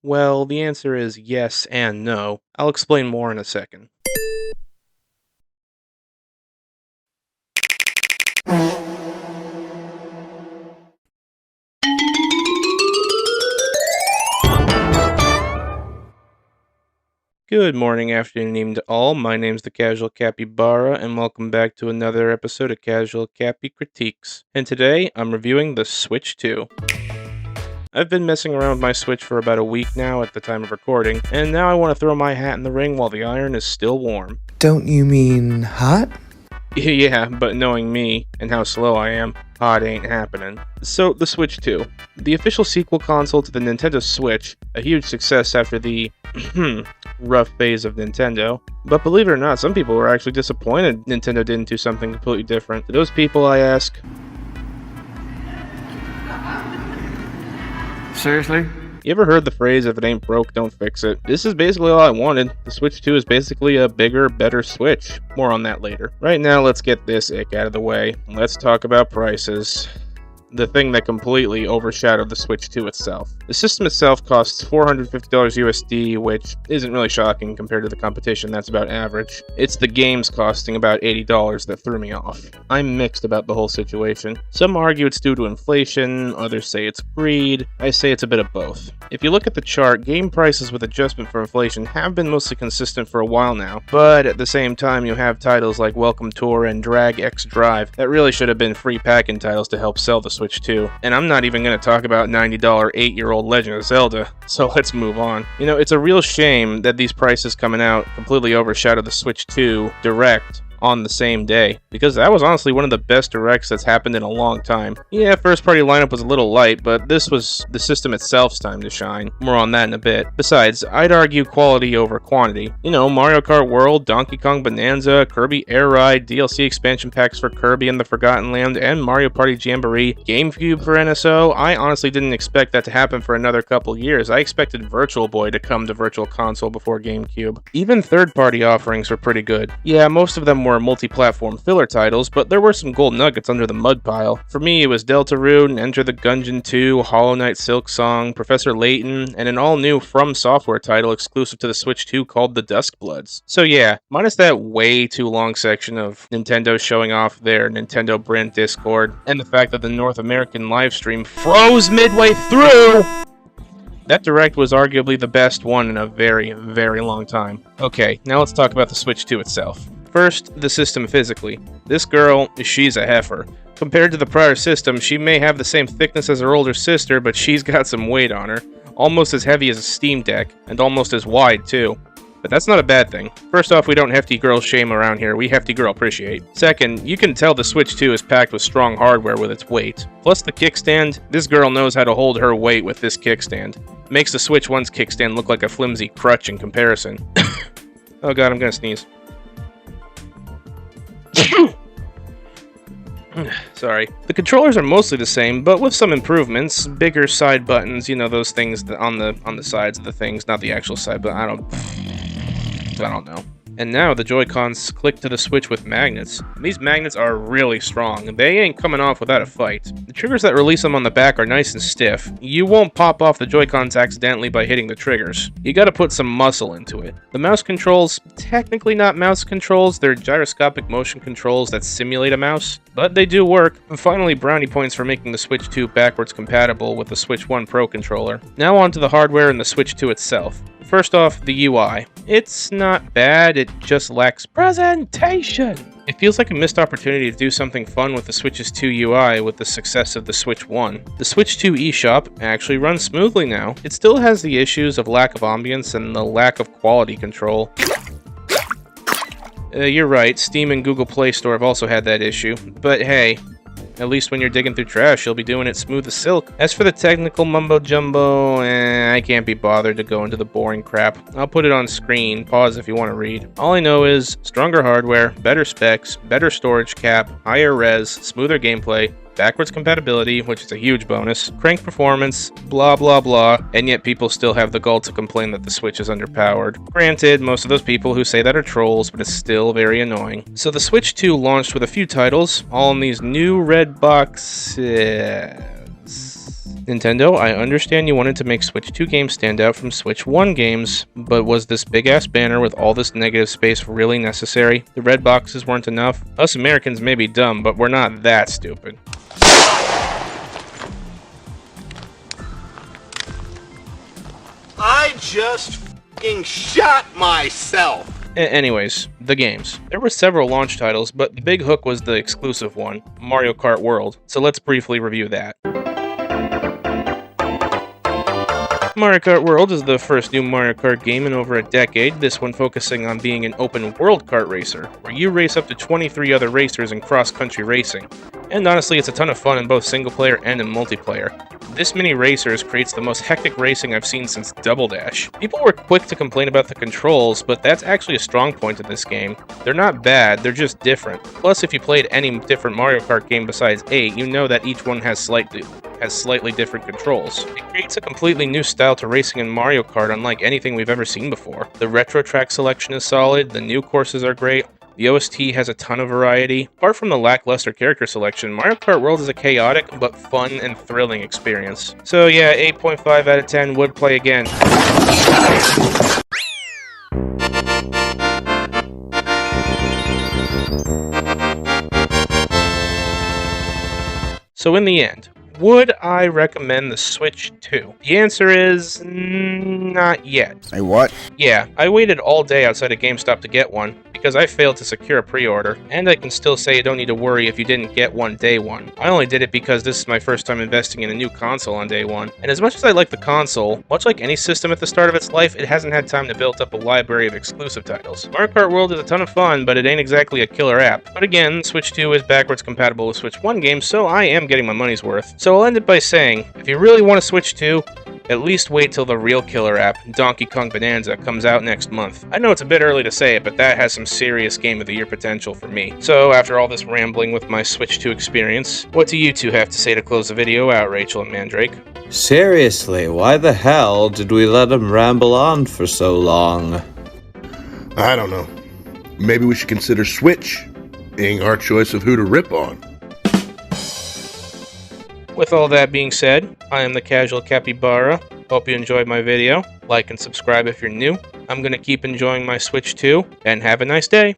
Well, the answer is yes and no. I'll explain more in a second. Good morning, afternoon, evening to all. My name's the Casual Capybara, and welcome back to another episode of Casual Cappy Critiques. And today, I'm reviewing the Switch 2. I've been messing around with my Switch for about a week now at the time of recording, and now I want to throw my hat in the ring while the iron is still warm. Don't you mean hot? Yeah, but knowing me and how slow I am, hot ain't happening. So, the Switch 2. The official sequel console to the Nintendo Switch, a huge success after the rough phase of Nintendo. But believe it or not, some people were actually disappointed Nintendo didn't do something completely different. To those people, I ask, Seriously? you ever heard the phrase, if it ain't broke, don't fix it? This is basically all I wanted. The Switch 2 is basically a bigger, better Switch. More on that later. Right now, let's get this ick out of the way. Let's talk about prices. The thing that completely overshadowed the Switch 2 itself. The system itself costs $450 USD, which isn't really shocking compared to the competition. That's about average. It's the games costing about $80 that threw me off. I'm mixed about the whole situation. Some argue it's due to inflation, others say it's greed. I say it's a bit of both. If you look at the chart, game prices with adjustment for inflation have been mostly consistent for a while now, but at the same time you have titles like Welcome Tour and Drag X Drive that really should have been free pack-in titles to help sell the Switch 2. And I'm not even going to talk about $90 8-year-old Legend of Zelda, so let's move on. You know, it's a real shame that these prices coming out completely overshadow the Switch 2 Direct on the same day, because that was honestly one of the best directs that's happened in a long time. Yeah, first party lineup was a little light, but this was the system itself's time to shine. More on that in a bit. Besides, I'd argue quality over quantity. You know, Mario Kart World, Donkey Kong Bonanza, Kirby Air Ride, DLC expansion packs for Kirby and the Forgotten Land, and Mario Party Jamboree, GameCube for NSO. I honestly didn't expect that to happen for another couple years. I expected Virtual Boy to come to Virtual Console before GameCube. Even third-party offerings were pretty good. Yeah, most of them were multi-platform filler titles, but there were some gold nuggets under the mud pile. For me, it was Deltarune, Enter the Gungeon 2, Hollow Knight Silksong, Professor Layton, and an all-new From Software title exclusive to the Switch 2 called The Duskbloods. So yeah, minus that way too long section of Nintendo showing off their Nintendo brand Discord, and the fact that the North American livestream froze midway through, that Direct was arguably the best one in a very, very long time. Okay, now let's talk about the Switch 2 itself. First, the system physically. This girl, she's a heifer. Compared to the prior system, she may have the same thickness as her older sister, but she's got some weight on her. Almost as heavy as a Steam Deck, and almost as wide too. But that's not a bad thing. First off, we don't hefty girl shame around here, we hefty girl appreciate. Second, you can tell the Switch 2 is packed with strong hardware with its weight. Plus the kickstand, this girl knows how to hold her weight with this kickstand. Makes the Switch 1's kickstand look like a flimsy crutch in comparison. Oh god, I'm gonna sneeze. Sorry. The controllers are mostly the same, but with some improvements. Bigger side buttons, you know, those things on the sides of the things, not the actual side, but I don't know. And now the Joy-Cons click to the Switch with magnets. These magnets are really strong. They ain't coming off without a fight. The triggers that release them on the back are nice and stiff. You won't pop off the Joy-Cons accidentally by hitting the triggers. You gotta put some muscle into it. The mouse controls, technically not mouse controls, they're gyroscopic motion controls that simulate a mouse, but they do work. And finally, brownie points for making the Switch 2 backwards compatible with the Switch 1 Pro controller. Now on to the hardware and the Switch 2 itself. First off, the UI. It's not bad, it just lacks presentation. It feels like a missed opportunity to do something fun with the Switch's 2 UI with the success of the Switch 1. The Switch 2 eShop actually runs smoothly now. It still has the issues of lack of ambience and the lack of quality control. You're right, Steam and Google Play Store have also had that issue, but hey, at least when you're digging through trash, you'll be doing it smooth as silk. As for the technical mumbo-jumbo, I can't be bothered to go into the boring crap. I'll put it on screen, pause if you want to read. All I know is stronger hardware, better specs, better storage cap, higher res, smoother gameplay, backwards compatibility, which is a huge bonus, crank performance, blah blah blah, and yet people still have the gall to complain that the Switch is underpowered. Granted, most of those people who say that are trolls, but it's still very annoying. So the Switch 2 launched with a few titles, all in these new red boxes. Nintendo, I understand you wanted to make Switch 2 games stand out from Switch 1 games, but was this big-ass banner with all this negative space really necessary? The red boxes weren't enough? Us Americans may be dumb, but we're not that stupid. I just f***ing shot myself! Anyways, the games. There were several launch titles, but the big hook was the exclusive one, Mario Kart World, so let's briefly review that. Mario Kart World is the first new Mario Kart game in over a decade, this one focusing on being an open-world kart racer, where you race up to 23 other racers in cross-country racing. And honestly, it's a ton of fun in both single-player and in multiplayer. This many racers creates the most hectic racing I've seen since Double Dash. People were quick to complain about the controls, but that's actually a strong point of this game. They're not bad, they're just different. Plus, if you played any different Mario Kart game besides 8, you know that each one has slightly different controls. It creates a completely new style to racing in Mario Kart unlike anything we've ever seen before. The retro track selection is solid, the new courses are great, the OST has a ton of variety. Apart from the lackluster character selection, Mario Kart World is a chaotic but fun and thrilling experience. So yeah, 8.5 out of 10 would play again. So in the end, would I recommend the Switch 2? The answer is not yet. Say what? Yeah, I waited all day outside of GameStop to get one, because I failed to secure a pre-order, and I can still say you don't need to worry if you didn't get one day one. I only did it because this is my first time investing in a new console on day one, and as much as I like the console, much like any system at the start of its life, it hasn't had time to build up a library of exclusive titles. Mario Kart World is a ton of fun, but it ain't exactly a killer app. But again, Switch 2 is backwards compatible with Switch 1 games, so I am getting my money's worth. So I'll end it by saying, if you really want to Switch 2, at least wait till the real killer app, Donkey Kong Bonanza, comes out next month. I know it's a bit early to say it, but that has some serious Game of the Year potential for me. So after all this rambling with my Switch 2 experience, what do you two have to say to close the video out, Rachel and Mandrake? Seriously, why the hell did we let him ramble on for so long? I don't know. Maybe we should consider Switch being our choice of who to rip on. With all that being said, I am the Casual Capybara. Hope you enjoyed my video. Like and subscribe if you're new. I'm going to keep enjoying my Switch 2, and have a nice day.